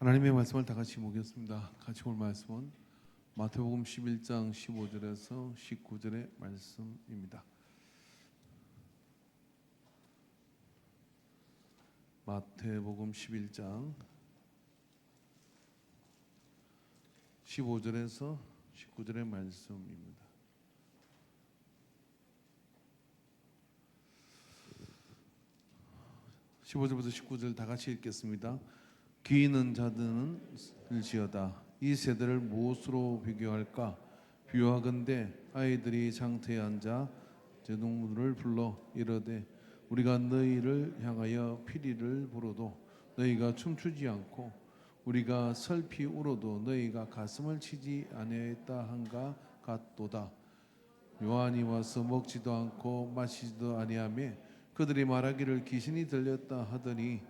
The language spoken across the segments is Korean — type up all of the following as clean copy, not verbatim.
하나님의 말씀을 다 같이 보겠습니다. 같이 볼 말씀은 마태복음 11장 15절에서 19절의 말씀입니다. 마태복음 11장 15절에서 19절의 말씀입니다. (15절부터) 19절 다 같이 읽겠습니다. 귀 있는 자들은 들지어다. 이 세대를 무엇으로 비교할까? 비유하건대 아이들이 장터에 앉아 제동무를 불러 이르되 우리가 너희를 향하여 피리를 불어도 너희가 춤추지 않고 우리가 슬피 울어도 너희가 가슴을 치지 아니하였다 한가 같도다. 요한이 와서 먹지도 않고 마시지도 아니하며 그들이 말하기를 귀신이 들렸다 하더니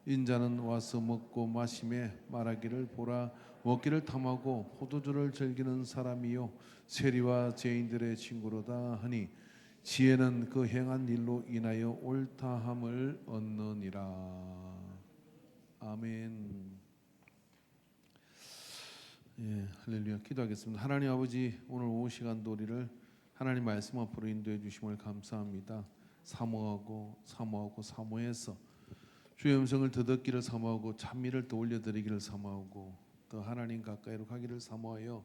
인자는 와서 먹고 마시며 말하기를 보라 먹기를 탐하고 포도주를 즐기는 사람이요 세리와 죄인들의 친구로다 하니 지혜는 그 행한 일로 인하여 옳다함을 얻느니라. 아멘. 예, 할렐루야. 기도하겠습니다. 하나님 아버지, 오늘 오후 시간도 우리를 하나님 말씀 앞으로 인도해 주심을 감사합니다. 사모해서 주의 음성을 더 듣기를 사모하고 찬미를 더 올려드리기를 사모하고 더 하나님 가까이로 가기를 사모하여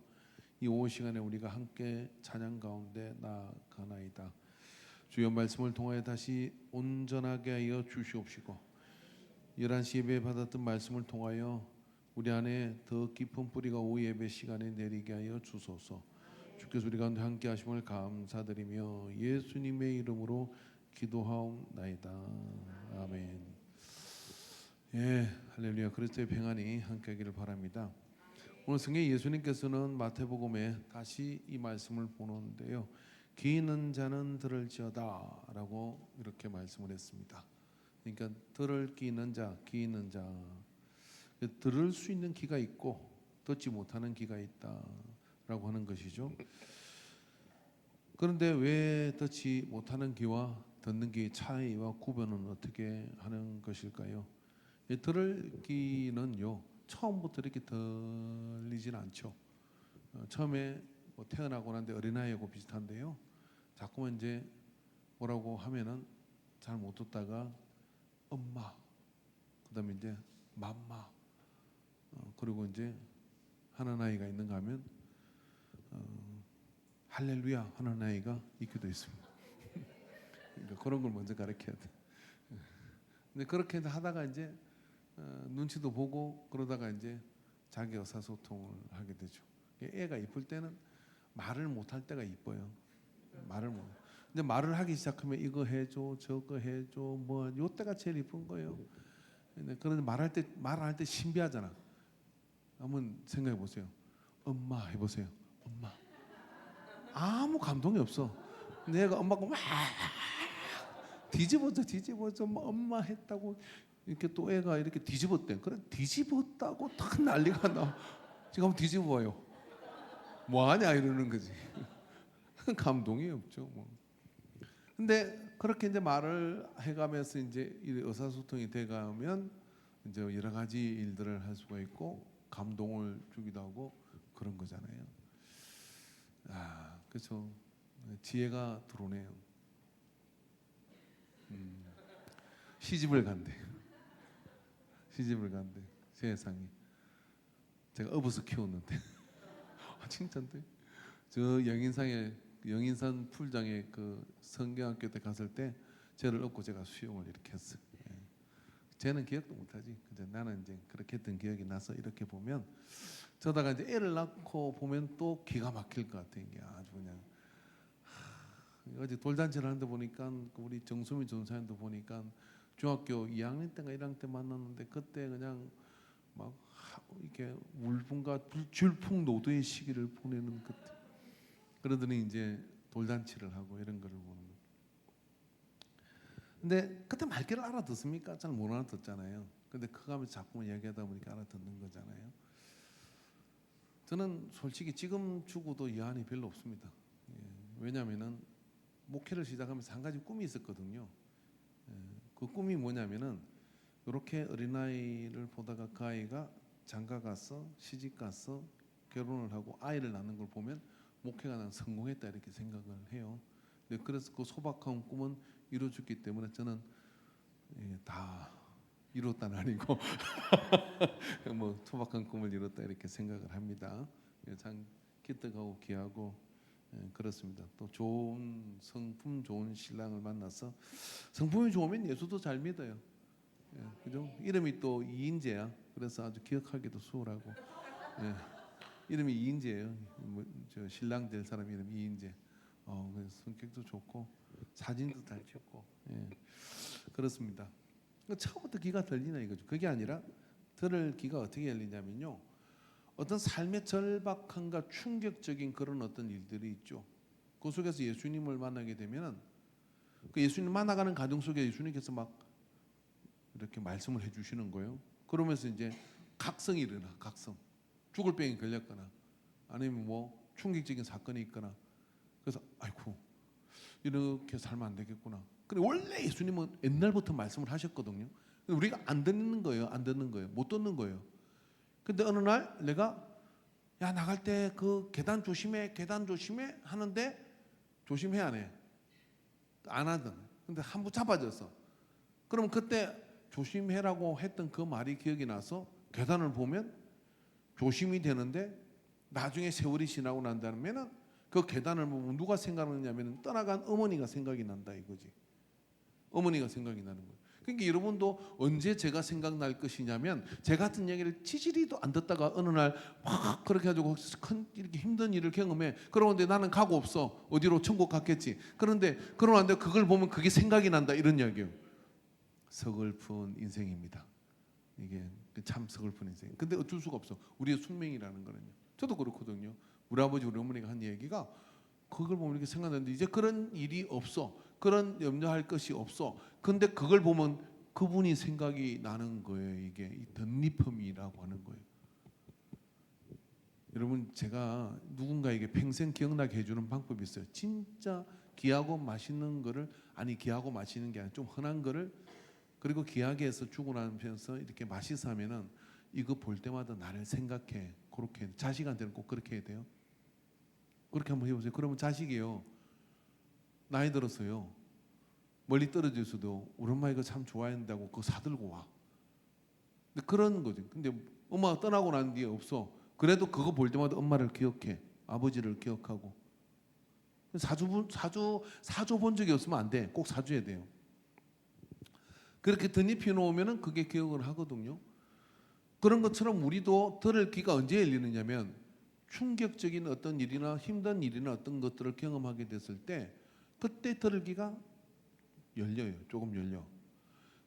이 오후 시간에 우리가 함께 찬양 가운데 나아가나이다. 주의 말씀을 통하여 다시 온전하게 하여 주시옵시고 11시 예배 받았던 말씀을 통하여 우리 안에 더 깊은 뿌리가 오후 예배 시간에 내리게 하여 주소서. 주께서 우리 가운데 함께 하심을 감사드리며 예수님의 이름으로 기도하옵나이다. 아멘. 예, 할렐루야. 그리스도의 평안이 함께하기를 바랍니다. 오늘 성경 예수님께서는 마태복음에 다시 이 말씀을 보는데요. 귀 있는 자는 들을지어다 라고 이렇게 말씀을 했습니다. 그러니까 들을 귀 있는 자, 귀 있는 자. 들을 수 있는 귀가 있고 듣지 못하는 귀가 있다라고 하는 것이죠. 그런데 왜 듣지 못하는 귀와 듣는 귀의 차이와 구별은 어떻게 하는 것일까요? 들을 귀는요 처음부터 이렇게 들리진 않죠. 처음에 뭐 태어나고 난데 어린아이하고 비슷한데요. 자꾸만 이제 뭐라고 하면은 잘 못 듣다가 엄마, 그다음에 이제 맘마, 그리고 이제 하는 아이가 있는가 하면 할렐루야 하는 아이가 있기도 있습니다. 그러니까 그런 걸 먼저 가르쳐야 돼. 근데 그렇게 하다가 이제 눈치도 보고 그러다가 이제 자기 의사소통을 하게 되죠. 애가 이쁠 때는 말을 못할 때가 이뻐요. 말을 못. 근데 말을 하기 시작하면 이거 해줘, 저거 해줘, 뭐 요때가 제일 이쁜 거예요. 근데 그런데 말할 때 신비하잖아. 한번 생각해 보세요. 엄마 해보세요. 엄마. 아무 감동이 없어. 내가 엄마가 막 뒤집어져 뭐 엄마 했다고 이렇게 또 애가 이렇게 뒤집었대. 그래 뒤집었다고 탁 난리가 나. 지금 한번 뒤집어봐요. 뭐하냐 이러는 거지. 감동이 없죠. 뭐. 근데 그렇게 이제 말을 해가면서 이제 의사소통이 돼가면 이제 여러 가지 일들을 할 수가 있고 감동을 주기도 하고 그런 거잖아요. 아, 그렇죠. 지혜가 들어오네요. 시집을 간대. 세상에. 제가 업어서 키웠는데. 칭찬돼. 저 영인산 풀장에 그 성경학교 때 갔을 때 저를 업고 제가 수영을 이렇게 했어요. 예. 쟤는 기억도 못하지. 근데 나는 이제 그렇게 했던 기억이 나서 이렇게 보면 저다가 이제 애를 낳고 보면 또 기가 막힐 것 같아. 이게 아주 그냥 어제 돌잔치를 하는데 보니까 우리 정수미 전사님도 보니까 중학교 2학년 때인가 1학년 때 만났는데 그때 그냥 막 이렇게 울분과 질풍노도의 시기를 보내는 그때 그러더니 이제 돌잔치를 하고 이런 거를 보는 거. 근데 그때 말귀를 알아듣습니까? 잘 못 알아듣잖아요. 근데 커가면서 자꾸 이야기하다 보니까 알아듣는 거잖아요. 저는 솔직히 지금 죽어도 여한이 별로 없습니다. 예, 왜냐하면은 목회를 시작하면서 한 가지 꿈이 있었거든요. 예, 그 꿈이 뭐냐면은 이렇게 어린아이를 보다가 그 아이가 장가 가서 시집 가서 결혼을 하고 아이를 낳는 걸 보면 목회가 난 성공했다 이렇게 생각을 해요. 네, 그래서 그 소박한 꿈은 이루어졌기 때문에 저는 다 이뤘다는 아니고 뭐 소박한 꿈을 이뤘다 이렇게 생각을 합니다. 참 기특하고 귀하고 그렇습니다. 또 좋은 성품 좋은 신랑을 만나서 성품이 좋으면 예수도 잘 믿어요. 그죠? 이름이 또 이인재야. 그래서 아주 기억하기도 수월하고. 이름이 이인재예요. 저 신랑 될 사람 이름 이인재. 그래서 성격도 좋고 사진도 잘 찍고. 그렇습니다. 처음부터 귀가 들리나 이거죠. 그게 아니라 들을 귀가 어떻게 열리냐면요. 어떤 삶의 절박함과 충격적인 그런 어떤 일들이 있죠. 그 속에서 예수님을 만나게 되면은 그 예수님 만나가는 과정 속에 예수님께서 막 이렇게 말씀을 해주시는 거예요. 그러면서 이제 각성이 일어나. 각성. 죽을 병에 걸렸거나 아니면 뭐 충격적인 사건이 있거나 그래서 아이고 이렇게 살면 안 되겠구나. 근데 원래 예수님은 옛날부터 말씀을 하셨거든요. 근데 우리가 안 듣는 거예요. 안 듣는 거예요. 못 듣는 거예요. 근데 어느 날 내가 야 나갈 때 그 계단 조심해 계단 조심해 하는데 조심해 안 해. 안 하던. 근데 한 번 잡아졌어. 그러면 그때 조심해라고 했던 그 말이 기억이 나서 계단을 보면 조심이 되는데 나중에 세월이 지나고 난 다음에는 그 계단을 보면 누가 생각나냐면 떠나간 어머니가 생각이 난다 이거지. 어머니가 생각이 나는 거예요. 그러니까 여러분도 언제 제가 생각날 것이냐면 제 같은 얘기를 지지리도 안 듣다가 어느 날 막 그렇게 가지고 큰 이렇게 힘든 일을 경험해. 그러는데 나는 가고 없어. 어디로 천국 갔겠지. 그런데 그러는데 그걸 보면 그게 생각이 난다 이런 이야기예요. 서글픈 인생입니다. 이게 참 서글픈 인생. 근데 어쩔 수가 없어. 우리의 숙명이라는 거는요. 저도 그렇거든요. 우리 아버지 우리 어머니가 한 얘기가 그걸 보면 이렇게 생각나는데 이제 그런 일이 없어. 그런 염려할 것이 없어. 근데 그걸 보면 그분이 생각이 나는 거예요. 이게 이 덧립음이라고 하는 거예요. 여러분 제가 누군가에게 평생 기억나게 해주는 방법이 있어요. 진짜 귀하고 맛있는 거를 아니 귀하고 맛있는 게 아니라 좀 흔한 거를 그리고 귀하게 해서 주고 나면서 이렇게 맛있어 하면은 이거 볼 때마다 나를 생각해. 그렇게 자식한테는 꼭 그렇게 해야 돼요. 그렇게 한번 해보세요. 그러면 자식이요. 나이 들었어요. 멀리 떨어져 있어도 우리 엄마 이거 참 좋아한다고 그거 사들고 와. 근데 그런 거죠. 근데 엄마가 떠나고 난 뒤에 없어. 그래도 그거 볼 때마다 엄마를 기억해. 아버지를 기억하고. 사줘 본 적이 없으면 안 돼. 꼭 사줘야 돼요. 그렇게 덧입혀 놓으면은 그게 기억을 하거든요. 그런 것처럼 우리도 들을 귀가 언제 열리느냐면 충격적인 어떤 일이나 힘든 일이나 어떤 것들을 경험하게 됐을 때 그때 들을 귀가 열려요. 조금 열려.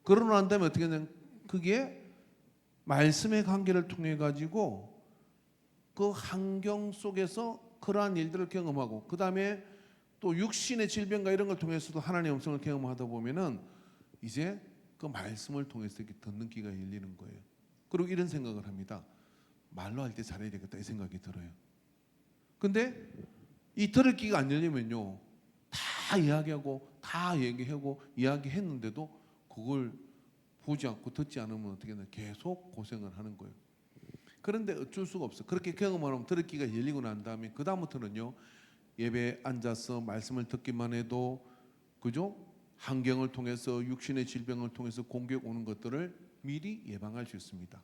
그러고 난 다음에 어떻게 되냐면 그게 말씀의 관계를 통해 가지고 그 환경 속에서 그러한 일들을 경험하고 그 다음에 또 육신의 질병과 이런 걸 통해서도 하나님의 음성을 경험하다 보면은 이제 그 말씀을 통해서 이렇게 듣는 귀가 열리는 거예요. 그리고 이런 생각을 합니다. 말로 할 때 잘해야 되겠다 이 생각이 들어요. 근데 이 들을 귀가 안 열리면요. 다 이야기하고 다 얘기하고 이야기했는데도 그걸 보지 않고 듣지 않으면 어떻게 되나 계속 고생을 하는 거예요. 그런데 어쩔 수가 없어. 그렇게 경험을 하면 들을 귀가 열리고 난 다음에 그 다음부터는요. 예배에 앉아서 말씀을 듣기만 해도 그죠? 환경을 통해서 육신의 질병을 통해서 공격 오는 것들을 미리 예방할 수 있습니다.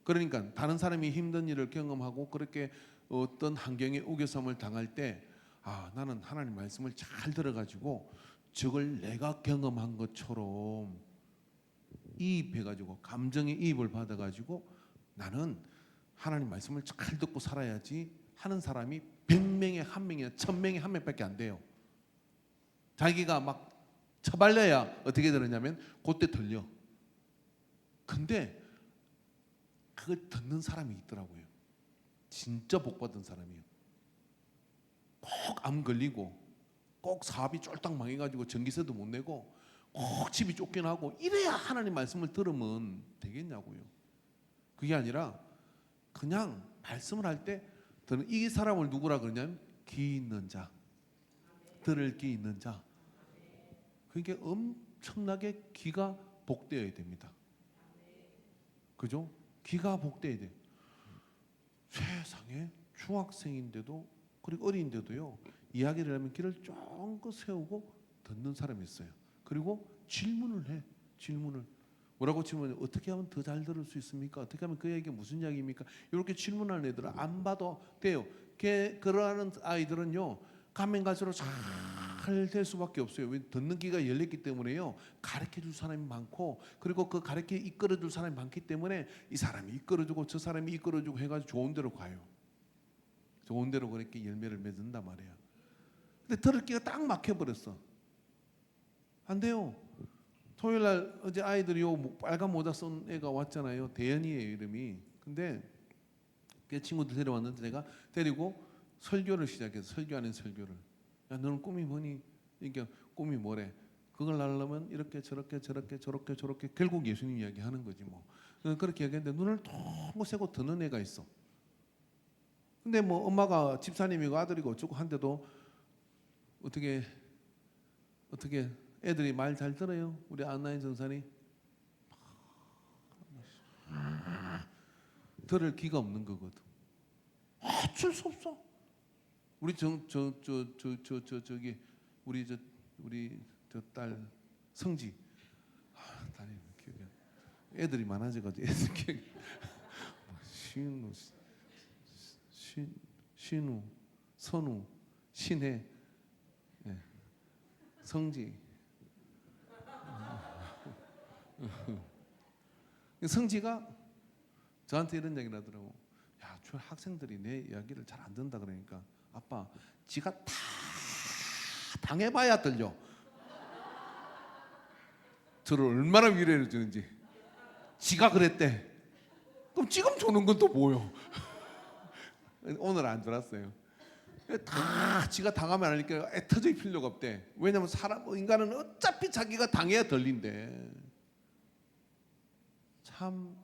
그러니까 다른 사람이 힘든 일을 경험하고 그렇게 어떤 환경에 우겨섬을 당할 때 나는 하나님 말씀을 잘 들어가지고 저걸 내가 경험한 것처럼 이입해가지고 감정의 이입을 받아가지고 나는 하나님 말씀을 잘 듣고 살아야지 하는 사람이 100명에 1명이나 1000명에 1명밖에 안 돼요. 자기가 막 처발려야 어떻게 되느냐면 그때 들려. 근데 그걸 듣는 사람이 있더라고요. 진짜 복받은 사람이에요. 꼭 암 걸리고 꼭 사업이 쫄딱 망해가지고 전기세도 못 내고 꼭 집이 쫓겨나고 이래야 하나님 말씀을 들으면 되겠냐고요. 그게 아니라 그냥 말씀을 할 때 이 사람을 누구라 그러냐면 귀 있는 자, 들을 귀 있는 자. 그게 엄청나게 귀가 복되어야 됩니다. 그죠? 귀가 복돼야 돼. 세상에 중학생인데도 그리고 어린데도요 이야기를 하면 귀를 쫑긋 세우고 듣는 사람이 있어요. 그리고 질문을 해. 질문을 뭐라고 질문해? 어떻게 하면 더 잘 들을 수 있습니까? 어떻게 하면 그 얘기가 무슨 이야기입니까? 이렇게 질문하는 애들은 안 봐도 돼요. 그러한 아이들은요 가면 갈수록 잘 될 수밖에 없어요. 왜? 듣는 귀가 열렸기 때문에요. 가르쳐줄 사람이 많고 그리고 그 가르쳐 이끌어줄 사람이 많기 때문에 이 사람이 이끌어주고 저 사람이 이끌어주고 해가지고 좋은 데로 가요. 좋은 데로 그렇게 열매를 맺는단 말이야. 근데 들을 귀가 딱 막혀버렸어. 안 돼요. 토요일날 어제 아이들이 요 빨간 모자 쓴 애가 왔잖아요. 대현이에요 이름이. 근데 그 친구들 데려왔는데 내가 데리고 설교를 시작해서 설교 아닌 설교를. 야 너는 꿈이 뭐니? 이게 꿈이 뭐래? 그걸 하려면 이렇게 저렇게 저렇게 저렇게 저렇게 결국 예수님 이야기하는 거지 뭐. 그렇게 얘기했는데 눈을 통 세고 듣는 애가 있어. 근데 뭐 엄마가 집사님이고 아들이고 어쩌고 한데도 어떻게 애들이 말 잘 들어요. 우리 안나인 전사님 들을 귀가 없는 거거든. 어쩔 수 없어. 우리 저기 우리 저 딸 성지 딸이 기억이 애들이 많아져가지고 애들 기억이 신우 선우 신혜 성지 성지가 저한테 이런 얘기를 하더라고. 야, 저 학생들이 내 이야기를 잘 안 듣는다 그러니까 아빠, 지가 다 당해봐야 들려. 저를 얼마나 위로해 주는지. 지가 그랬대. 그럼 지금 주는 건 또 뭐요? 오늘 안 들었어요. 다 지가 당하면 안 하니까 애터질 필요가 없대. 왜냐면 인간은 어차피 자기가 당해야 들린대. 참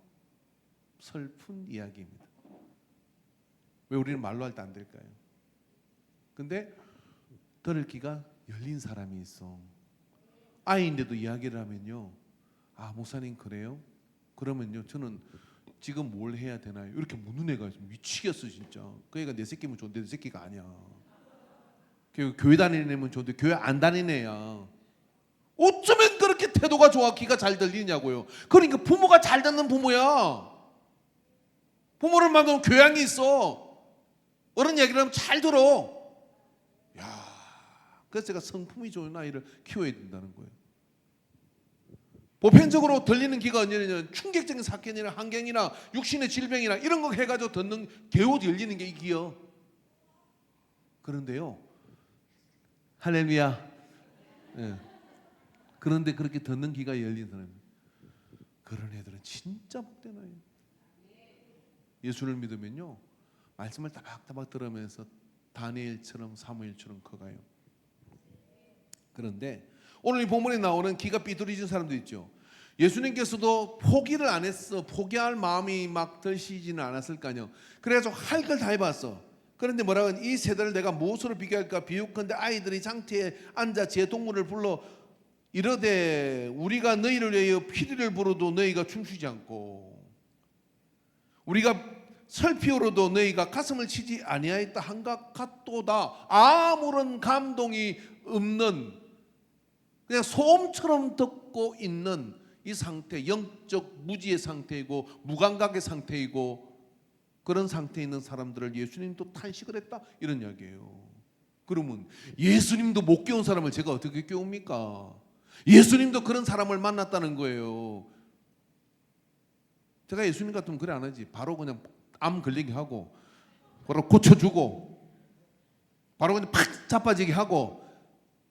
슬픈 이야기입니다. 왜 우리는 말로 할 때 안 될까요? 근데 들을 귀가 열린 사람이 있어. 아이인데도 이야기를 하면요. 아 목사님 그래요? 그러면요 저는 지금 뭘 해야 되나요? 이렇게 묻는 애가 있어. 미치겠어 진짜. 그 애가 내 새끼면 좋은데 내 새끼가 아니야. 교회 다니는 애면 좋은데 교회 안 다니는 애야. 어쩌면 그렇게 태도가 좋아 귀가 잘 들리냐고요. 그러니까 부모가 잘 듣는 부모야. 부모를 만나면 교양이 있어. 어른 얘기를 하면 잘 들어. 야, 그래서 제가 성품이 좋은 아이를 키워야 된다는 거예요. 보편적으로 들리는 귀가 언제냐 충격적인 사건이나 환경이나 육신의 질병이나 이런 거 해가지고 듣는 겨우 열리는 게 이 귀요. 그런데요, 할렐루야. 예. 그런데 그렇게 듣는 귀가 열린 사람, 그런 애들은 진짜 복된 아이예요. 예수를 믿으면요, 말씀을 따박따박 들으면서 다니엘처럼 사무엘처럼 커가요. 그런데 오늘 이 본문에 나오는 귀가 삐뚤어진 사람도 있죠. 예수님께서도 포기를 안 했어. 포기할 마음이 막 드시지는 않았을 거 아니요. 그래가지고 할 걸 다 해봤어. 그런데 뭐라고 이 세대를 내가 무엇으로 비교할까? 비유컨대 아이들이 장터에 앉아 제 동물을 불러 이르되 우리가 너희를 위하여 피리를 부르도 너희가 춤추지 않고 우리가 설피우로도 너희가 가슴을 치지 아니하였다 한것 같도다. 아무런 감동이 없는 그냥 소음처럼 듣고 있는 이 상태, 영적 무지의 상태이고 무감각의 상태이고 그런 상태에 있는 사람들을 예수님도 탄식을 했다 이런 이야기예요. 그러면 예수님도 못 깨운 사람을 제가 어떻게 깨웁니까? 예수님도 그런 사람을 만났다는 거예요. 제가 예수님 같으면 그래 안 하지. 바로 그냥 암 걸리게 하고 바로 고쳐주고 바로 그냥 팍 자빠지게 하고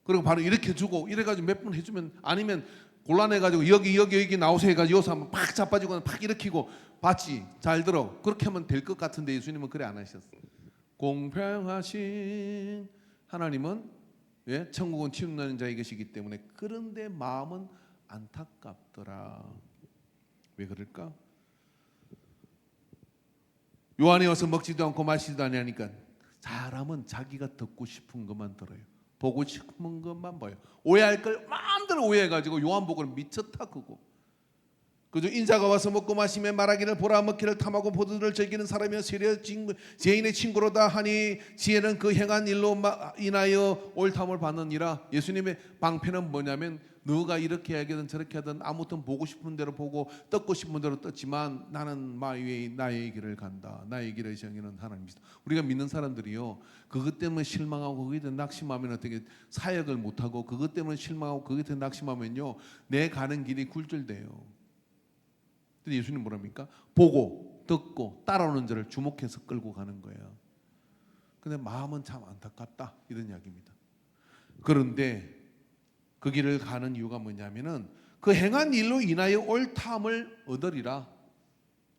그리고 바로 이렇게 주고 이래가지고 몇 번 해주면 아니면 곤란해가지고 여기 나오세요 해가지고 여기서 한번 팍 자빠지고 팍 일으키고 봤지 잘 들어 그렇게 하면 될 것 같은데 예수님은 그래 안 하셨어요. 공평하신 하나님은 천국은 치운다는 자의 것이기 때문에 그런데 마음은 안타깝더라. 왜 그럴까? 요한에 와서 먹지도 않고 마시지도 아니하니까 사람은 자기가 듣고 싶은 것만 들어요. 보고 싶은 것만 봐요. 오해할 걸 마음대로 오해해가지고 요한복음을 미쳤다 그거. 그저 인자가 와서 먹고 마시며 말하기를 보라 먹기를 탐하고 포도주를 즐기는 사람이여 세려 죄인의 친구로다 하니 지혜는 그 행한 일로 인하여 옳다함을 받느니라. 예수님의 방편은 뭐냐면 너가 이렇게 하든 저렇게 하든 아무튼 보고 싶은 대로 보고 떴고 싶은 대로 떴지만 나는 마위의 나의 길을 간다. 나의 길을 정하는 하나님이다. 우리가 믿는 사람들이요, 그것 때문에 실망하고 그것 때문에 낙심하면 어떻게 사역을 못하고, 그것 때문에 실망하고 그것 때문에 낙심하면요 내 가는 길이 굴절돼요. 근데 예수님 뭐랍니까? 보고 듣고 따라오는 자를 주목해서 끌고 가는 거예요. 근데 마음은 참 안타깝다, 이런 이야기입니다. 그런데 그 길을 가는 이유가 뭐냐면은 그 행한 일로 인하여 옳다함을 얻으리라.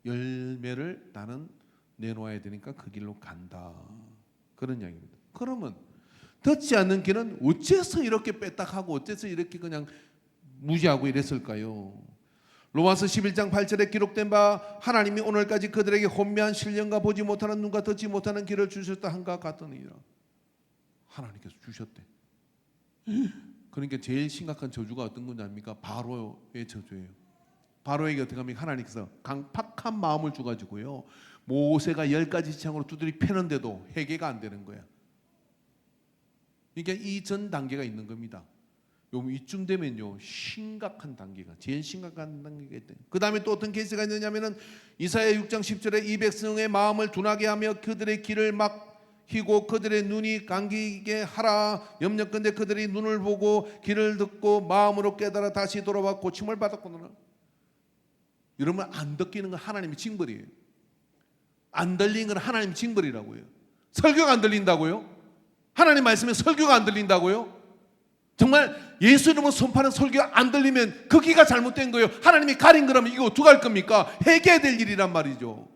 열매를 나는 내놓아야 되니까 그 길로 간다, 그런 이야기입니다. 그러면 듣지 않는 길은 어째서 이렇게 빼딱하고 어째서 이렇게 그냥 무시하고 이랬을까요? 로마서 11장 8절에 기록된 바 하나님이 오늘까지 그들에게 혼미한 신령과 보지 못하는 눈과 듣지 못하는 길을 주셨다 한가 같더니라. 하나님께서 주셨대. 그러니까 제일 심각한 저주가 어떤 건지 압니까? 바로의 저주예요. 바로에게 어떻게 합니까? 하나님께서 강팍한 마음을 주가지고요 모세가 10가지 지창으로 두드리 패는데도 해결가 안 되는 거야. 그러니까 이 전 단계가 있는 겁니다. 이쯤 되면요 심각한 단계가, 제일 심각한 단계가 있대요. 그 다음에 또 어떤 케이스가 있느냐면은 이사야 6장 10절에 이 백성의 마음을 둔하게 하며 그들의 길을 막히고 그들의 눈이 감기게 하라. 염려컨대 그들이 눈을 보고 귀를 듣고 마음으로 깨달아 다시 돌아와 고침을 받았구나. 여러분, 안 듣기는 건 하나님의 징벌이에요. 안 들리는 건 하나님의 징벌이라고요. 설교가 안 들린다고요? 하나님 말씀에 설교가 안 들린다고요? 정말 예수 이름으로 선포하는 설교가 안 들리면 거기가 잘못된 거예요. 하나님이 가린 거라면 이거 어떡할 겁니까? 회개해야 될 일이란 말이죠.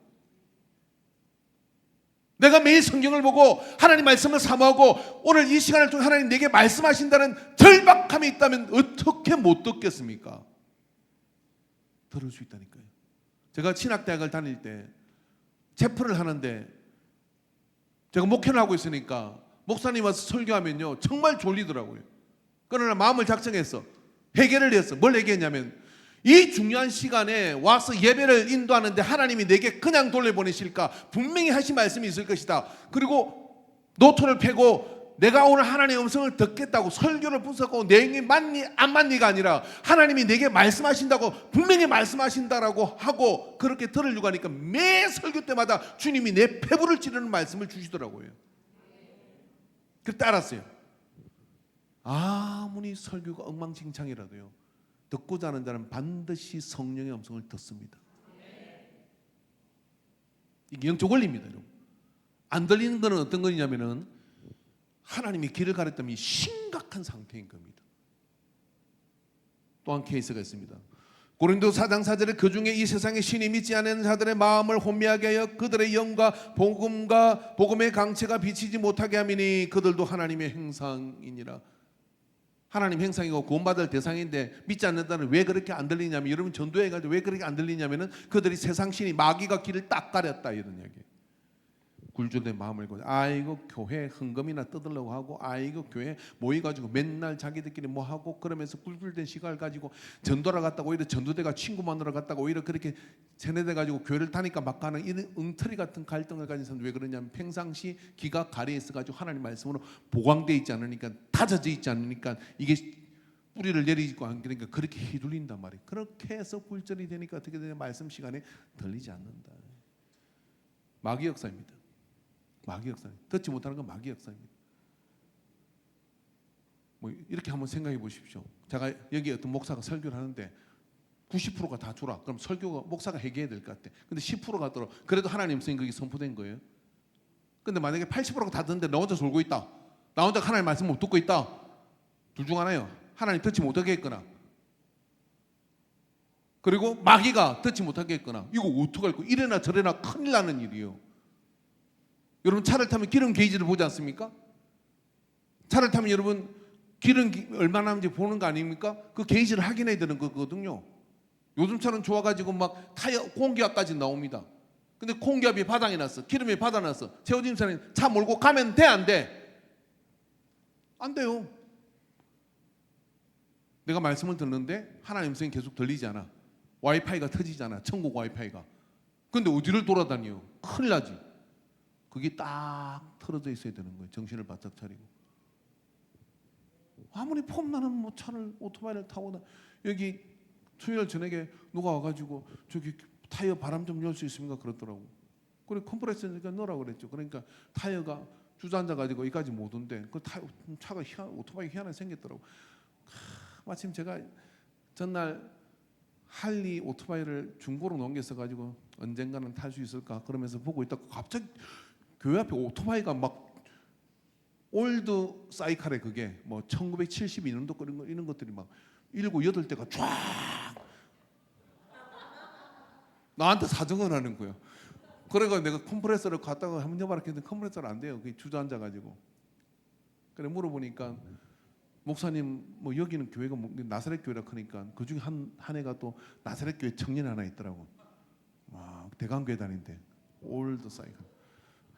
내가 매일 성경을 보고 하나님 말씀을 사모하고 오늘 이 시간을 통해 하나님 내게 말씀하신다는 절박함이 있다면 어떻게 못 듣겠습니까? 들을 수 있다니까요. 제가 신학대학을 다닐 때 체프를 하는데 제가 목회를 하고 있으니까 목사님 와서 설교하면요 정말 졸리더라고요. 그러나 마음을 작정했어. 회개를 했어. 뭘 회개했냐면 이 중요한 시간에 와서 예배를 인도하는데 하나님이 내게 그냥 돌려보내실까? 분명히 하신 말씀이 있을 것이다. 그리고 노트를 펴고 내가 오늘 하나님의 음성을 듣겠다고 설교를 분석하고 내용이 맞니 안 맞니가 아니라 하나님이 내게 말씀하신다고 분명히 말씀하신다라고 하고 그렇게 들으려고 하니까 매 설교 때마다 주님이 내 폐부를 찌르는 말씀을 주시더라고요. 그래서 따랐어요. 아무리 설교가 엉망진창이라도요 듣고자 하는 자는 반드시 성령의 음성을 듣습니다. 이게 영적 원리입니다. 여러분. 안 들리는 것은 어떤 거냐면은 하나님이 길을 가렸다면 심각한 상태인 겁니다. 또한 케이스가 있습니다. 고린도 4장 4절에 그 중에 이 세상에 신이 믿지 않는 자들의 마음을 혼미하게 하여 그들의 영과 복음의 강체가 비치지 못하게 하미니 그들도 하나님의 행상이니라. 하나님 행상이고 구원받을 대상인데 믿지 않는다는 왜 그렇게 안 들리냐면, 여러분 전도해가지고 왜 그렇게 안 들리냐면은 그들이 세상 신이 마귀가 길을 딱 가렸다 이런 이야기예요. 굴절된 마음을 가지고 아이고 교회 헌금이나 뜯으려고 하고 아이고 교회 모여가지고 맨날 자기들끼리 뭐 하고 그러면서 굴절된 시간을 가지고 전도를 갔다가 오히려 전도대가 친구 만나러 갔다가 오히려 그렇게 세뇌돼 가지고 교회를 다니까 막 가는 이런 엉터리 같은 갈등을 가진 사람들 왜 그러냐면 평상시 기가 가려 있어 가지고 하나님 말씀으로 보강돼 있지 않으니까, 다져져 있지 않으니까 이게 뿌리를 내리고 안 그러니까 그렇게 휘둘린단 말이에요. 그렇게 해서 굴절이 되니까 어떻게 되냐, 말씀 시간에 들리지 않는다. 마귀 역사입니다. 마귀 역사입니다. 듣지 못하는 건 마귀 역사입니다. 뭐 이렇게 한번 생각해 보십시오. 제가 여기 어떤 목사가 설교를 하는데 90%가 다 주라. 그럼 설교가 목사가 회개해야 될 것 같아. 근데 10%가 들어. 그래도 하나님 성이 거기 선포된 거예요. 근데 만약에 80%가 다 듣는데 나 혼자 졸고 있다. 나 혼자 하나님 말씀 못 듣고 있다. 둘 중 하나예요. 하나님 듣지 못하게 했거나, 그리고 마귀가 듣지 못하게 했거나. 이거 어떡할 거야? 이래나 저래나 큰일 나는 일이에요. 여러분 차를 타면 기름 게이지를 보지 않습니까? 차를 타면 여러분 기름 얼마나 남는지 보는 거 아닙니까? 그 게이지를 확인해야 되는 거거든요. 요즘 차는 좋아가지고 막 타이어 공기압까지 나옵니다. 근데 공기압이 바닥에 났어. 기름이 바닥에 났어. 채워진 차는 차 몰고 가면 돼, 안 돼? 안 돼요. 내가 말씀을 듣는데 하나님 음성이 계속 들리지 않아. 와이파이가 터지잖아. 천국 와이파이가. 근데 어디를 돌아다녀? 큰일 나지. 그게 딱 틀어져 있어야 되는 거예요. 정신을 바짝 차리고. 아무리 폼나는 뭐 차를 오토바이를 타고 여기 토요일 저녁에 누가 와가지고 저기 타이어 바람 좀 열 수 있습니까? 그러더라고. 그래 컴프레서니까 넣으라고 그랬죠. 그러니까 타이어가 주저앉아가지고 여기까지 못 온대. 그 차가 오토바이 희한하게 생겼더라고. 마침 제가 전날 할리 오토바이를 중고로 넘겼어가지고 언젠가는 탈 수 있을까 그러면서 보고 있다가 갑자기 교회 앞에 오토바이가 막 올드 사이칼에 그게 뭐 1972년도 이런 것들이 막 7, 8대가 쫙 나한테 사정을 하는 거야. 그래가 내가 컴프레서를 갖다가 한번 해봐라 했는데 컴프레서는 안 돼요. 그게 주저앉아가지고. 그래 물어보니까 목사님 뭐 여기는 교회가 나사렛 교회라 크니까 그 중에 한 애가 또 나사렛 교회 청년 하나 있더라고. 막 대강교회 다닌대. 올드 사이클.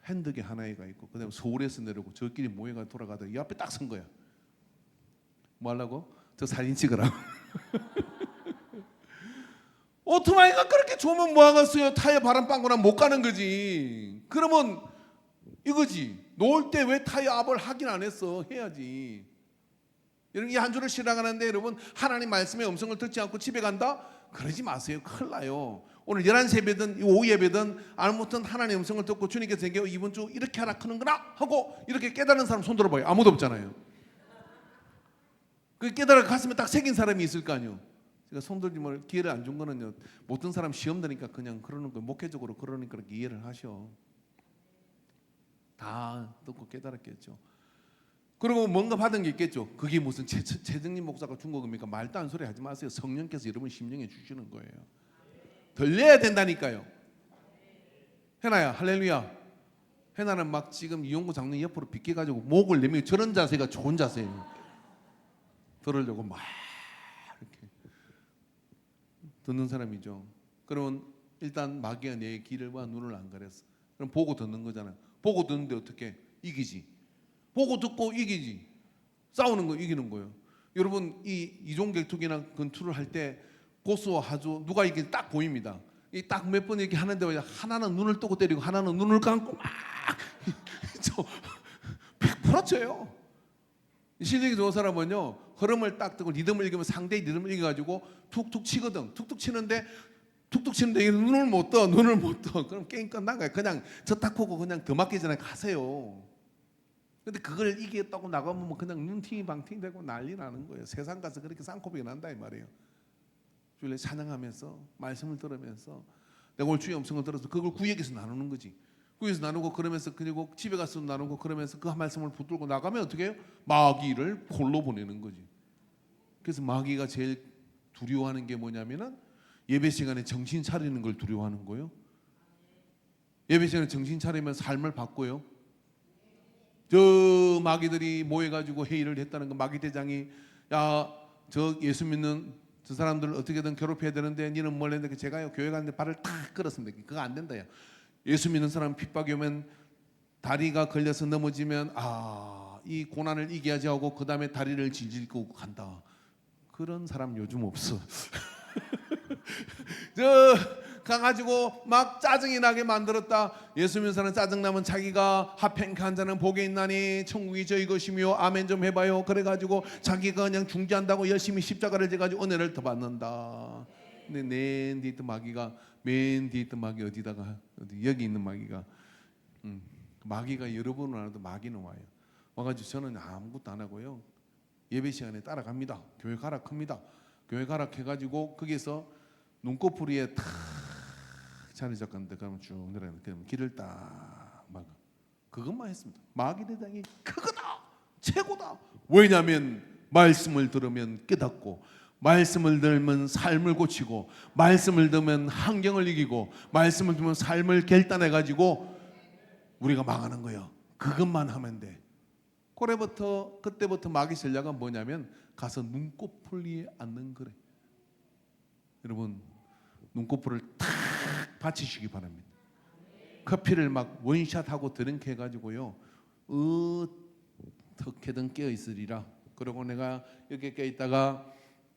핸드게 하나가 있고 그다음에 서울에서 내려오고 저끼리 모여가 돌아가다 이 앞에 딱 선 거야. 뭐 하려고? 저 사진 찍으라고. 오토바이가 그렇게 좋으면 뭐 하겠어요? 타이어 바람 빵거나 못 가는 거지. 그러면 이거지. 놓을 때 왜 타이어 압을 하긴 안 했어? 해야지. 여러분 이 한 주를 시작하는데 여러분 하나님 말씀의 음성을 듣지 않고 집에 간다? 그러지 마세요. 큰일 나요. 오늘 11시 예배든 오후 예배든 아무튼 하나님의 음성을 듣고 주님께서 생겨 이번 주 이렇게 하라 크는구나 하고 이렇게 깨달은 사람 손 들어봐요. 아무도 없잖아요. 그 깨달아 가슴에 딱 새긴 사람이 있을 거 아니에요. 제가 손 들지 기회를 안 준 거는요. 못 든 사람 시험 되니까 그냥 그러는 거예요. 목회적으로 그러니까 그렇게 이해를 하셔. 다 듣고 깨달았겠죠. 그리고 뭔가 받은 게 있겠죠. 그게 무슨 최정림 목사가 준 겁니까? 말도 안 소리 하지 마세요. 성령께서 여러분 심령에 주시는 거예요. 들려야 된다니까요. 해나야 할렐루야. 해나는 막 지금 이용구 장로님 옆으로 비껴가지고 목을 내밀고 저런 자세가 좋은 자세예요. 들으려고 막 이렇게 듣는 사람이죠. 그러면 일단 마귀가 내 귀를과 눈을 안 가렸어. 그럼 보고 듣는 거잖아요. 보고 듣는데 어떻게 이기지? 보고 듣고 이기지. 싸우는 거 이기는 거예요. 여러분 이 이종격투기나 권투를 할 때 고수와 하주 누가 이길지 딱 보입니다. 이 딱 몇 번 이렇게 하는데 하나는 눈을 뜨고 때리고 하나는 눈을 감고 막 100% 쳐요. 실력이 좋은 사람은요 흐름을 딱 뜨고 리듬을 이기면 상대의 리듬을 이겨가지고 툭툭 치거든. 툭툭 치는데 눈을 못 떠. 그럼 게임 끝난 거야. 그냥 저 딱 보고 그냥 더 맞기 전에 가세요. 근데 그걸 이기겠다고 나가면 그냥 눈팅이 방팅 되고 난리 나는 거예요. 세상 가서 그렇게 쌍코백이 난다 이 말이에요. 주일에 찬양하면서 말씀을 들으면서 내가 오늘 주의 음성을 들어서 그걸 구역에서 나누는 거지. 구역에서 나누고 그러면서 그리고 집에 가서 나누고 그러면서 그 말씀을 붙들고 나가면 어떻게 해요? 마귀를 홀로 보내는 거지. 그래서 마귀가 제일 두려워하는 게 뭐냐면은 예배 시간에 정신 차리는 걸 두려워하는 거예요. 예배 시간에 정신 차리면 삶을 바꿔요. 저 마귀들이 모여가지고 회의를 했다는 거. 마귀 대장이 야 저 예수 믿는 저 사람들을 어떻게든 괴롭혀야 되는데 니는 뭘 했는데 제가요 교회 가는데 발을 탁 끌었습니다. 그거 안 된다요. 예수 믿는 사람 핍박이 오면 다리가 걸려서 넘어지면 이 고난을 이겨야지 하고 그 다음에 다리를 질질 끄고 간다. 그런 사람 요즘 없어. 저 가가지고 막 짜증이 나게 만들었다. 예수 믿는 사람 짜증나면 자기가 핫팽크 한 잔은 복에 있나니 천국이 저희 것이며 아멘 좀 해봐요. 그래가지고 자기가 그냥 중지한다고 열심히 십자가를 져가지고 은혜를 더 받는다. 근데 맨 뒤에 있던 마귀가 어디다가 여기 있는 마귀가 여러 번을 안 해도 마귀는 와요. 와가지고 저는 아무것도 안 하고요 예배 시간에 따라갑니다. 교회 가라 큽니다. 교회 가라 해가지고 거기서 눈꺼풀이에 탁 자리 잡았는데 그러면 쭉 내려가는 그러면 길을 딱 막 그것만 했습니다. 마귀 대장이 크다 최고다. 왜냐하면 말씀을 들으면 깨닫고 말씀을 들으면 삶을 고치고 말씀을 들으면 환경을 이기고 말씀을 들으면 삶을 결단해가지고 우리가 망하는 거예요. 그것만 하면 돼. 그때부터 마귀 전략은 뭐냐면 가서 눈꺼풀 위에 앉는 거래. 여러분 눈꺼풀을 탁 받치시기 바랍니다. 커피를 막 원샷하고 드링크 해가지고요 어떻게든 깨어 있으리라. 그리고 내가 이렇게 깨어 있다가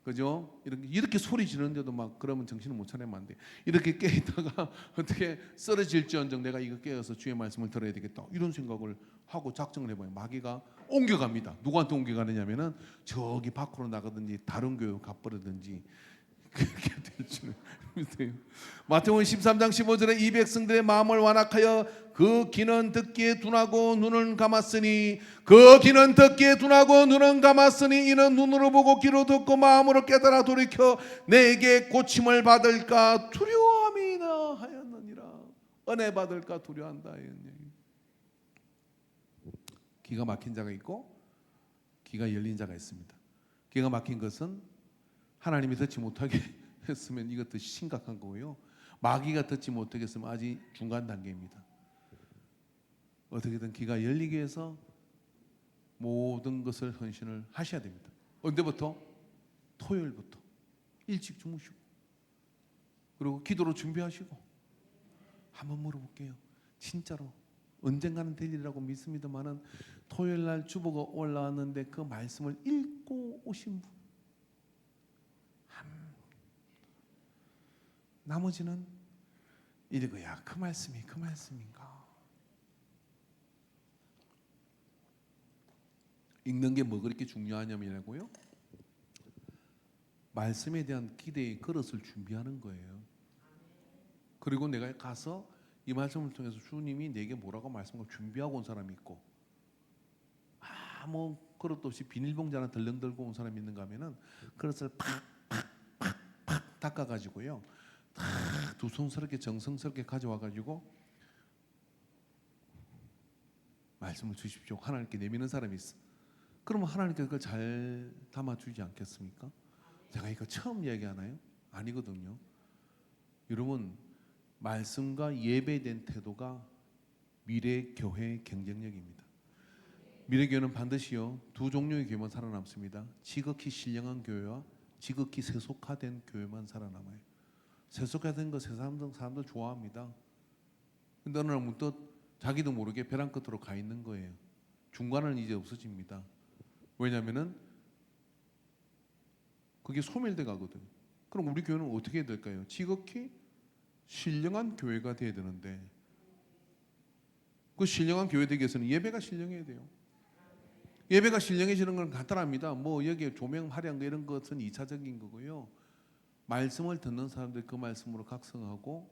그죠? 이렇게 소리 지르는데도 막 그러면 정신을 못 차리면 안 돼. 이렇게 깨 있다가 어떻게 쓰러질지언정 내가 이거 깨어서 주의 말씀을 들어야 되겠다. 이런 생각을 하고 작정을 해봐요. 마귀가 옮겨갑니다. 누구한테 옮겨가느냐면은 저기 밖으로 나가든지 다른 교회 가버리든지 그렇게 될 줄은 믿어요. 마태복음 13장 15절에 이 백성들의 마음을 완악하여 그 귀는 듣기에 둔하고 눈은 감았으니 그 귀는 듣기에 둔하고 눈은 감았으니 이는 눈으로 보고 귀로 듣고 마음으로 깨달아 돌이켜 내게 고침을 받을까 두려워함이나 하였느니라. 은혜 받을까 두려워한다 하였느니라. 귀가 막힌 자가 있고 귀가 열린 자가 있습니다. 귀가 막힌 것은 하나님이 듣지 못하게 했으면 이것도 심각한 거고요. 마귀가 듣지 못하게 했으면 아직 중간 단계입니다. 어떻게든 귀가 열리기 위해서 모든 것을 헌신을 하셔야 됩니다. 언제부터? 토요일부터 일찍 주무시고 그리고 기도로 준비하시고 한번 물어볼게요. 진짜로 언젠가는 될 일이라고 믿습니다만은 토요일 날 주보가 올라왔는데 그 말씀을 읽고 오신 분 나머지는 읽어야 그 말씀이 그 말씀인가? 읽는 게 뭐 그렇게 중요하냐면요, 말씀에 대한 기대의 그릇을 준비하는 거예요. 그리고 내가 가서 이 말씀을 통해서 주님이 내게 뭐라고 말씀을 준비하고 온 사람이 있고 뭐 그릇도 없이 비닐봉지 하나 덜렁 들고 온 사람이 있는가 하면은 그릇을 팍팍팍팍 닦아가지고요 두성스럽게 정성스럽게 가져와가지고 말씀을 주십시오 하나님께 내미는 사람이 있어. 그러면 하나님께서 그걸 잘 담아주지 않겠습니까? 제가 이거 처음 이야기하나요? 아니거든요. 여러분 말씀과 예배에 대한 태도가 미래 교회의 경쟁력입니다. 미래 교회는 반드시요 두 종류의 교회만 살아남습니다. 지극히 신령한 교회와 지극히 세속화된 교회만 살아남아요. 세속화된 거 세상 사람들 좋아합니다. 근데 어느 날 문득 자기도 모르게 벼랑 끝으로 가 있는 거예요. 중간은 이제 없어집니다. 왜냐하면은 그게 소멸돼 가거든요. 그럼 우리 교회는 어떻게 해야 될까요? 지극히 신령한 교회가 돼야 되는데 그 신령한 교회 되기 위해서는 예배가 신령해야 돼요. 예배가 신령해지는 건 간단합니다. 뭐 여기에 조명 화려한 거 이런 것은 2차적인 거고요. 말씀을 듣는 사람들이 그 말씀으로 각성하고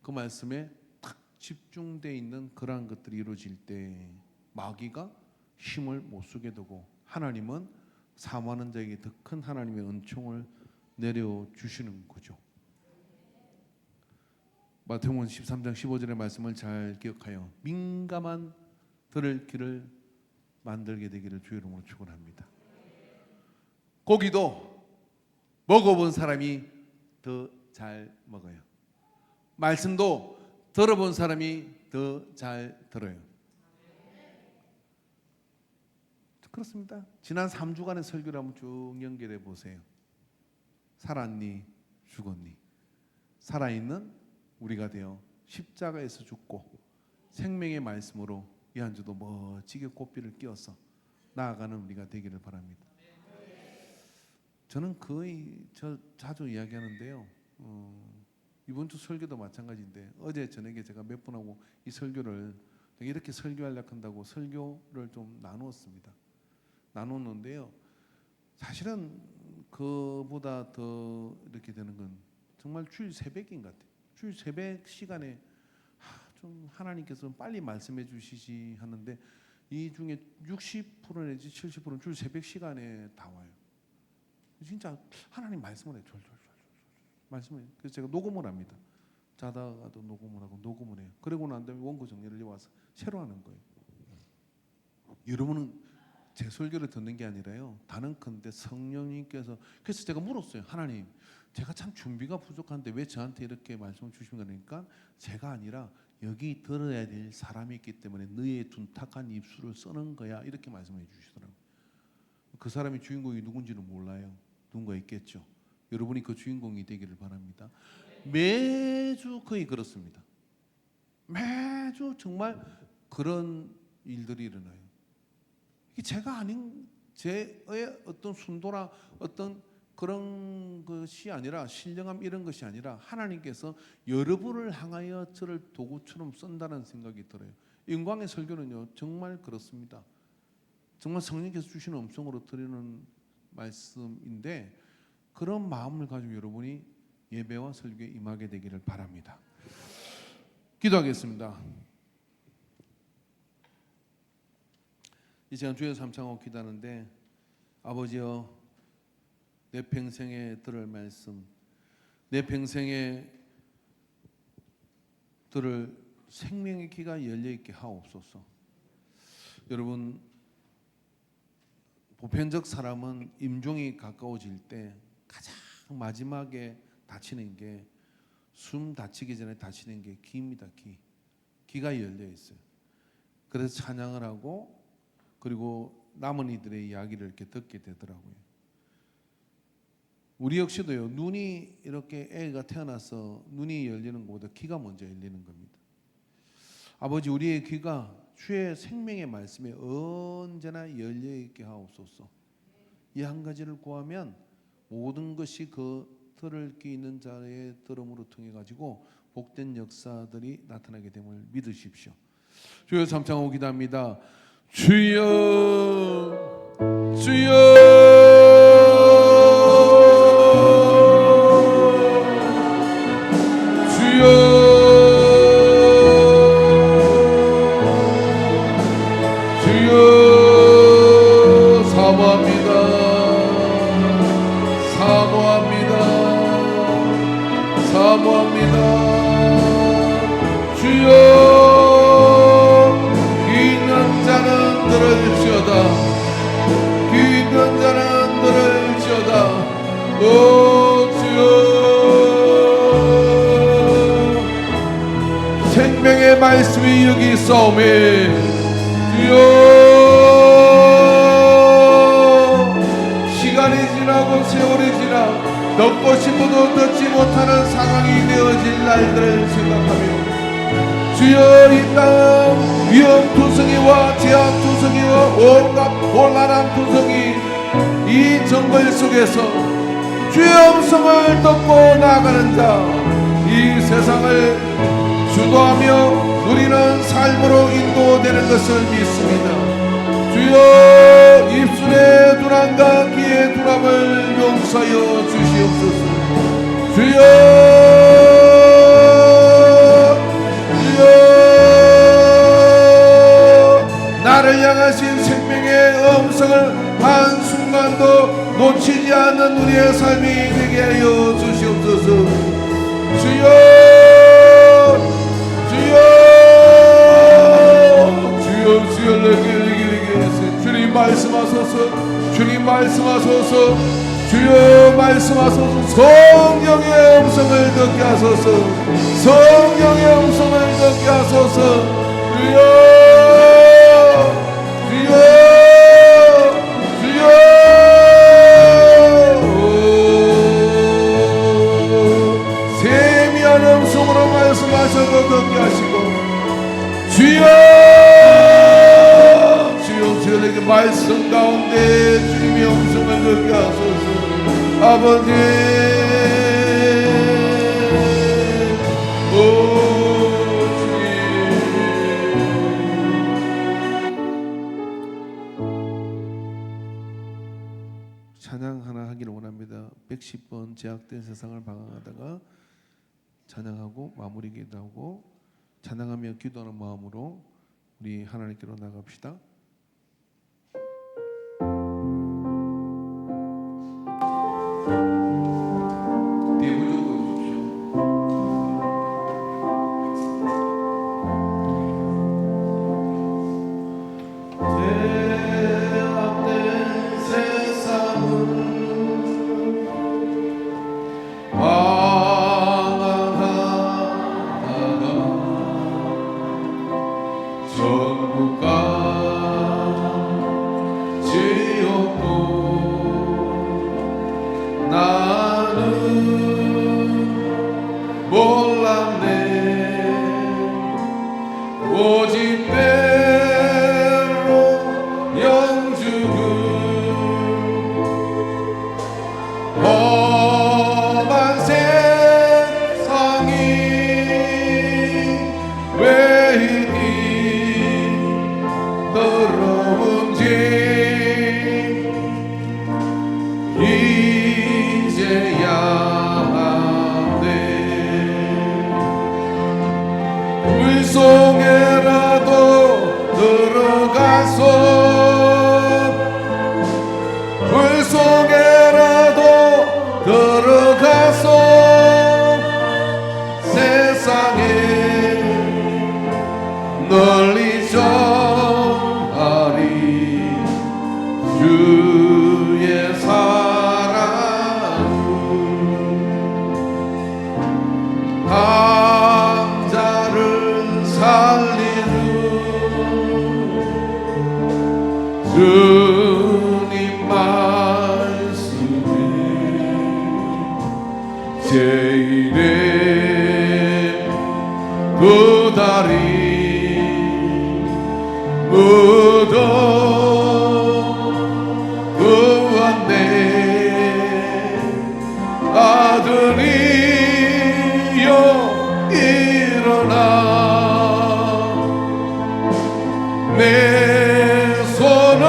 그 말씀에 탁 집중되어 있는 그러한 것들이 이루어질 때 마귀가 힘을 못 쓰게 되고 하나님은 사모하는 자에게 더 큰 하나님의 은총을 내려주시는 거죠. 마태복음 13장 15절의 말씀을 잘 기억하여 민감한 들을 귀를 만들게 되기를 주의 이름으로 축원합니다. 고기도 먹어본 사람이 더 잘 먹어요. 말씀도 들어본 사람이 더 잘 들어요. 그렇습니다. 지난 3주간의 설교를 한번 쭉 연결해 보세요. 살았니 죽었니? 살아있는 우리가 되어 십자가에서 죽고 생명의 말씀으로 이 한 주도 멋지게 꽃비를 끼워서 나아가는 우리가 되기를 바랍니다. 저는 거의 자주 이야기하는데요. 이번 주 설교도 마찬가지인데 어제 저녁에 제가 몇 분하고 이 설교를 이렇게 설교하려고 한다고 설교를 좀 나눴는데요. 사실은 그보다 더 이렇게 되는 건 정말 주일 새벽인 것 같아요. 주일 새벽 시간에 좀 하나님께서 빨리 말씀해 주시지 하는데 이 중에 60% 내지 70%는 주일 새벽 시간에 다 와요. 진짜 하나님 말씀을 해요. 말씀을. 그래서 제가 녹음을 합니다. 자다가도 녹음을 하고 녹음을 해요. 그러고 난 다음에 원고 정리를 와서 새로 하는 거예요. 여러분은 제 설교를 듣는 게 아니라요. 단언컨대 성령님께서 그래서 제가 물었어요. 하나님, 제가 참 준비가 부족한데 왜 저한테 이렇게 말씀을 주시는 거니까 제가 아니라 여기 들어야 될 사람이 있기 때문에 너의 둔탁한 입술을 쓰는 거야 이렇게 말씀해 주시더라고요. 그 사람이 주인공이 누군지는 몰라요. 누군가 있겠죠. 여러분이 그 주인공이 되기를 바랍니다. 매주 거의 그렇습니다. 매주 정말 그런 일들이 일어나요. 이게 제가 아닌 제의 어떤 순도나 어떤 그런 것이 아니라, 신령함 이런 것이 아니라 하나님께서 여러분을 향하여 저를 도구처럼 쓴다는 생각이 들어요. 영광의 설교는요 정말 그렇습니다. 정말 성령께서 주시는 음성으로 드리는 말씀인데, 그런 마음을 가지고 여러분이 예배와 설교에 임하게 되기를 바랍니다. 기도하겠습니다. 이 시간 주여 삼창하고 기도하는데, 아버지여, 내 평생에 들을 말씀, 내 평생에 들을 생명의 귀가 열려있게 하옵소서. 여러분, 보편적 사람은 임종이 가까워질 때 가장 마지막에 다치는 게, 숨 다치기 전에 다치는 게 귀입니다. 귀가 열려 있어요. 그래서 찬양을 하고 그리고 남은 이들의 이야기를 이렇게 듣게 되더라고요. 우리 역시도요, 눈이 이렇게 애가 태어나서 눈이 열리는 것보다 귀가 먼저 열리는 겁니다. 아버지, 우리의 귀가 주의 생명의 말씀에 언제나 열려 있게 하옵소서. 이 한 가지를 구하면 모든 것이 그 들을 귀 있는 자의 들음으로 통해 가지고 복된 역사들이 나타나게 됨을 믿으십시오. 주여 삼창하고 기도합니다. 주여, 주여, 주여, 사모합니다. 주여, 귀 있는 자는 들을지어다. 귀 있는 자는 들을지어다. 오 주여, 생명의 말씀이 여기 있사오매. 주여, 시간이 지나고 세월이 지나 듣고 싶어도 듣지 못하는 상황이 되어질 날들을 생각하며, 주여, 이 땅 위험투성이와 재앙투성이와 온갖 곤란한 투성이 이 정글 속에서 주의 음성을 듣고 나아가는 자, 이 세상을 주도하며 누리는 삶으로 인도되는 것을 믿습니다. 주여, 입술의 두람과 귀의 두람을 용서하여 주시옵소서. 주여, 주여, 나를 향하신 생명의 음성을 한순간도 놓치지 않는 우리의 삶이 되게 하여 주시옵소서. 주여, 주여, 주여, 주여, 내게 주님 말씀하소서. 주님 말씀하소서. 주여 말씀하소서. 성령의 음성을 듣게 하소서. 성령의 음성을 듣게 하소서. 주여, 주여, 주여, 세미한 음성으로 말씀하셔서 듣게 하시고, 주여, 주님의 말씀 가운데 주님의 음성을 듣게 하소서. 아버지, 오 주님, 찬양 하나 하기를 원합니다. 110번 제약된 세상을 방황하다가 찬양하고 마무리 기도하고 찬양하며 기도하는 마음으로 우리 하나님께로 나갑시다. Oh 물속에라도 들어가서 물속에라도 들어가서 세상에 널리 전하리 주의 사랑을 강자를 살리는 주님 말씀에 제 일에 두 다리 묻어 구원내 아들이여 일어나 내 손을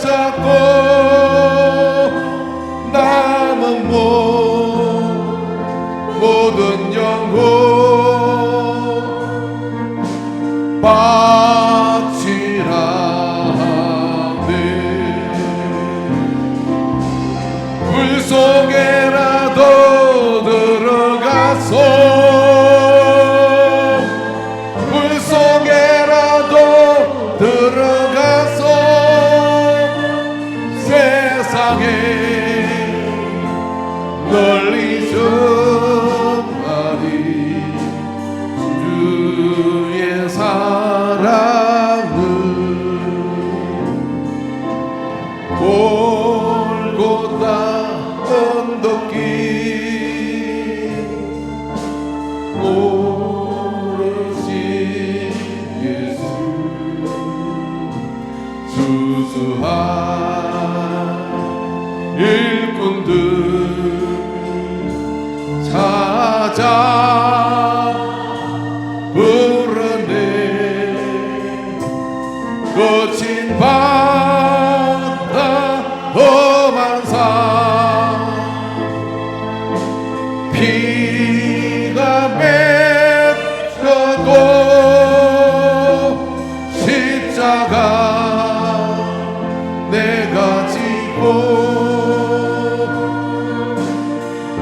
잡고 남은 모든 영혼 바치라네 물속에라도 들어가서 물속에라도 들어가서 세상에 널리 전하리 주의 사랑을 골고다 언덕길 오르신 예수 수수한 일꾼들 찾아 부르네 거친 바다 험한 산 피가 맺혀도 십자가 내가 지고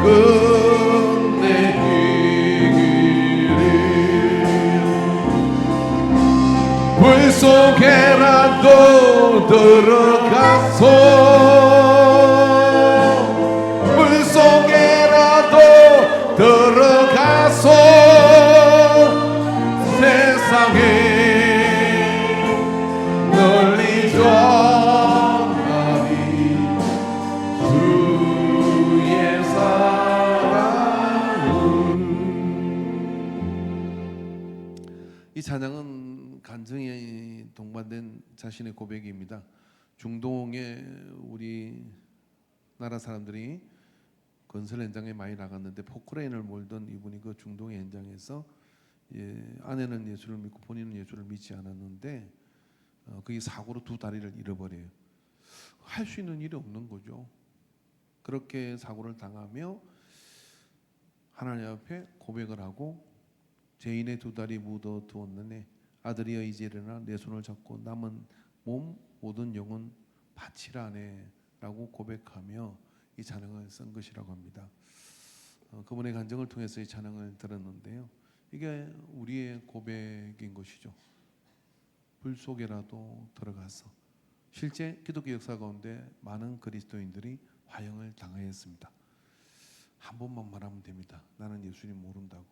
끝내기를 물속에라도 들어가서 물속에라도 들어가서 세상에 널리 전하리 주의 사랑을. 이 찬양은 간증에 동반된 자신의 고백입니다. 중동에 우리 나라 사람들이 건설 현장에 많이 나갔는데 포크레인을 몰던 이분이 그 중동의 현장에서 아내는 예수를 믿고 본인은 예수를 믿지 않았는데 그게 사고로 두 다리를 잃어버려요. 할 수 있는 일이 없는 거죠. 그렇게 사고를 당하며 하나님 앞에 고백을 하고 죄인의 두 다리 묻어 두었느니 아들이여 이제 일어나 내 손을 잡고 남은 몸 모든 영혼 바치라네 라고 고백하며 이 찬양을 쓴 것이라고 합니다. 그분의 간증을 통해서 이 찬양을 들었는데요, 이게 우리의 고백인 것이죠. 불 속에라도 들어가서 실제 기독교 역사 가운데 많은 그리스도인들이 화형을 당하였습니다. 한 번만 말하면 됩니다. 나는 예수님 모른다고.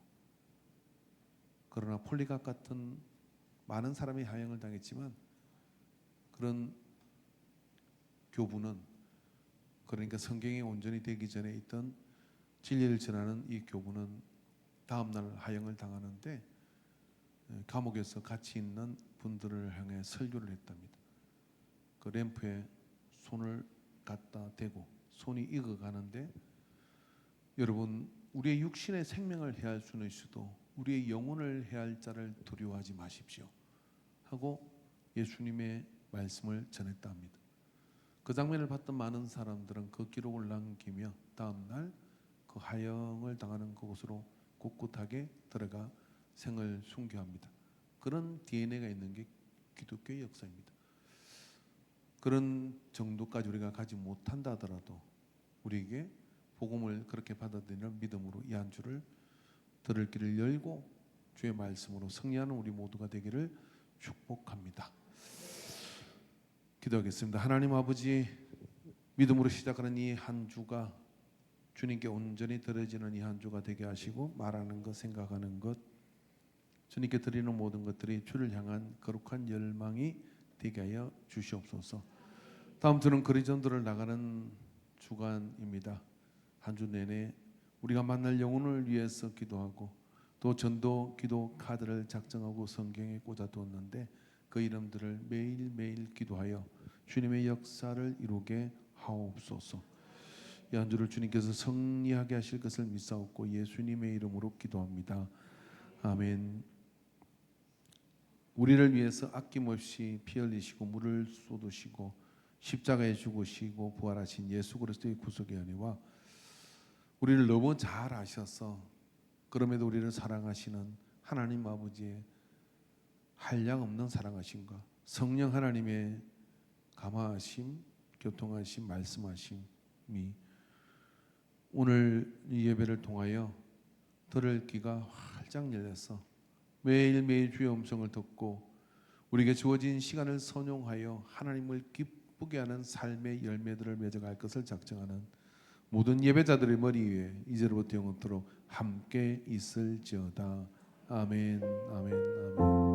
그러나 폴리갑 같은 많은 사람이 화형을 당했지만 그런 교부는, 그러니까 성경이 온전히 되기 전에 있던 진리를 전하는 이 교부는 다음날 화형을 당하는데 감옥에서 같이 있는 분들을 향해 설교를 했답니다. 그 램프에 손을 갖다 대고 손이 익어가는데, 여러분, 우리의 육신의 생명을 해할 수는 있어도 우리의 영혼을 해할 자를 두려워하지 마십시오 하고 예수님의 말씀을 전했다 합니다. 그 장면을 봤던 많은 사람들은 그 기록을 남기며 다음날 그 화형을 당하는 그곳으로 꿋꿋하게 들어가 생을 순교합니다. 그런 DNA가 있는 게 기독교의 역사입니다. 그런 정도까지 우리가 가지 못한다 하더라도 우리에게 복음을 그렇게 받아들이는 믿음으로 이 한 주를 들을 길을 열고 주의 말씀으로 승리하는 우리 모두가 되기를 축복합니다. 기도하겠습니다. 하나님 아버지, 믿음으로 시작하는 이 한 주가 주님께 온전히 드려지는 이 한 주가 되게 하시고, 말하는 것, 생각하는 것, 주님께 드리는 모든 것들이 주를 향한 거룩한 열망이 되게 하여 주시옵소서. 다음 주는 그리전도를 나가는 주간입니다. 한 주 내내 우리가 만날 영혼을 위해서 기도하고 또 전도 기도 카드를 작성하고 성경에 꽂아두었는데 그 이름들을 매일매일 기도하여 주님의 역사를 이루게 하옵소서. 이 한 주를 주님께서 승리하게 하실 것을 믿사옵고 예수님의 이름으로 기도합니다. 아멘. 우리를 위해서 아낌없이 피 흘리시고 물을 쏟으시고 십자가에 죽으시고 부활하신 예수 그리스도의 구속의 은혜와 우리를 너무 잘 아셔서 그럼에도 우리를 사랑하시는 하나님 아버지의 한량없는 사랑하심과 성령 하나님의 감화하심, 교통하심, 말씀하심이 오늘 이 예배를 통하여 들을 귀가 활짝 열려서 매일매일 주의 음성을 듣고 우리에게 주어진 시간을 선용하여 하나님을 기쁘게 하는 삶의 열매들을 맺어갈 것을 작정하는 모든 예배자들의 머리 위에 이제로부터 영원토록 함께 있을지어다. 아멘, 아멘, 아멘.